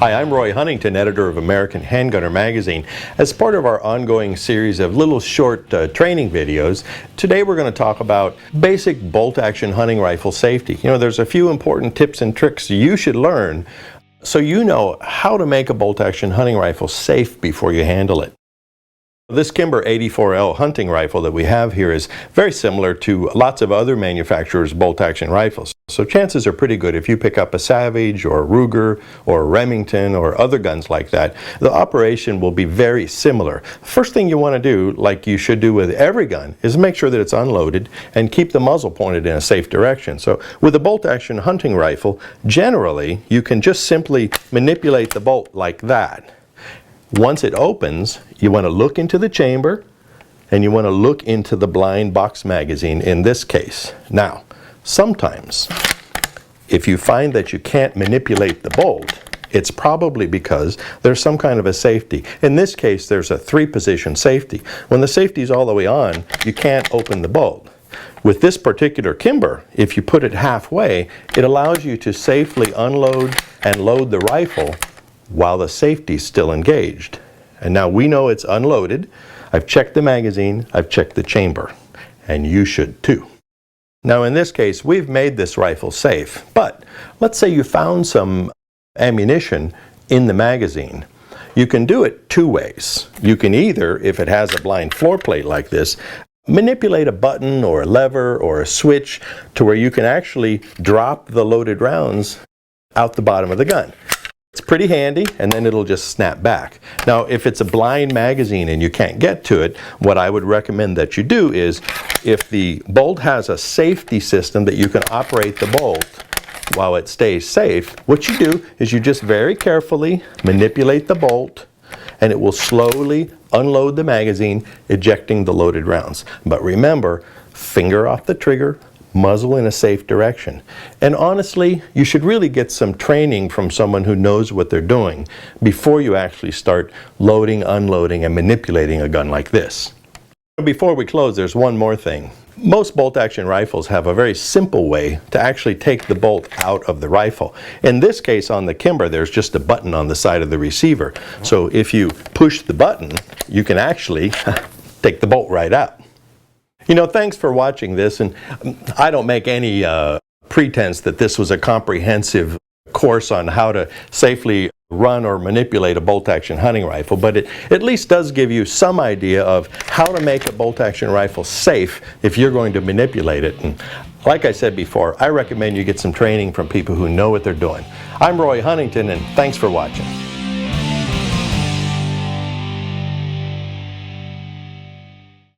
Hi, I'm Roy Huntington, editor of American Handgunner Magazine. As part of our ongoing series of little short training videos, today we're going to talk about basic bolt-action hunting rifle safety. You know, there's a few important tips and tricks you should learn so you know how to make a bolt-action hunting rifle safe before you handle it. This Kimber 84L hunting rifle that we have here is very similar to lots of other manufacturers' bolt-action rifles. So chances are pretty good if you pick up a Savage or a Ruger or a Remington or other guns like that, the operation will be very similar. First thing you want to do, like you should do with every gun, is make sure that it's unloaded and keep the muzzle pointed in a safe direction. So with a bolt-action hunting rifle, generally you can just simply manipulate the bolt like that. Once it opens, you want to look into the chamber and you want to look into the blind box magazine in this case. Now, sometimes if you find that you can't manipulate the bolt, it's probably because there's some kind of a safety. In this case, there's a 3-position safety. When the safety is all the way on, you can't open the bolt. With this particular Kimber, if you put it halfway, it allows you to safely unload and load the rifle while the safety's still engaged. And now we know it's unloaded. I've checked the magazine, I've checked the chamber, and you should too. Now in this case, we've made this rifle safe, but let's say you found some ammunition in the magazine. You can do it two ways. You can either, if it has a blind floor plate like this, manipulate a button or a lever or a switch to where you can actually drop the loaded rounds out the bottom of the gun. It's pretty handy, and then it'll just snap back. Now, if it's a blind magazine and you can't get to it, what I would recommend that you do is, if the bolt has a safety system that you can operate the bolt while it stays safe, what you do is you just very carefully manipulate the bolt, and it will slowly unload the magazine, ejecting the loaded rounds. But remember, finger off the trigger, muzzle in a safe direction. And honestly, you should really get some training from someone who knows what they're doing before you actually start loading, unloading, and manipulating a gun like this. Before we close, there's one more thing. Most bolt-action rifles have a very simple way to actually take the bolt out of the rifle. In this case, on the Kimber, there's just a button on the side of the receiver. So if you push the button, you can actually take the bolt right out. You know, thanks for watching this, and I don't make any pretense that this was a comprehensive course on how to safely run or manipulate a bolt-action hunting rifle, but it at least does give you some idea of how to make a bolt-action rifle safe if you're going to manipulate it. And like I said before, I recommend you get some training from people who know what they're doing. I'm Roy Huntington, and thanks for watching.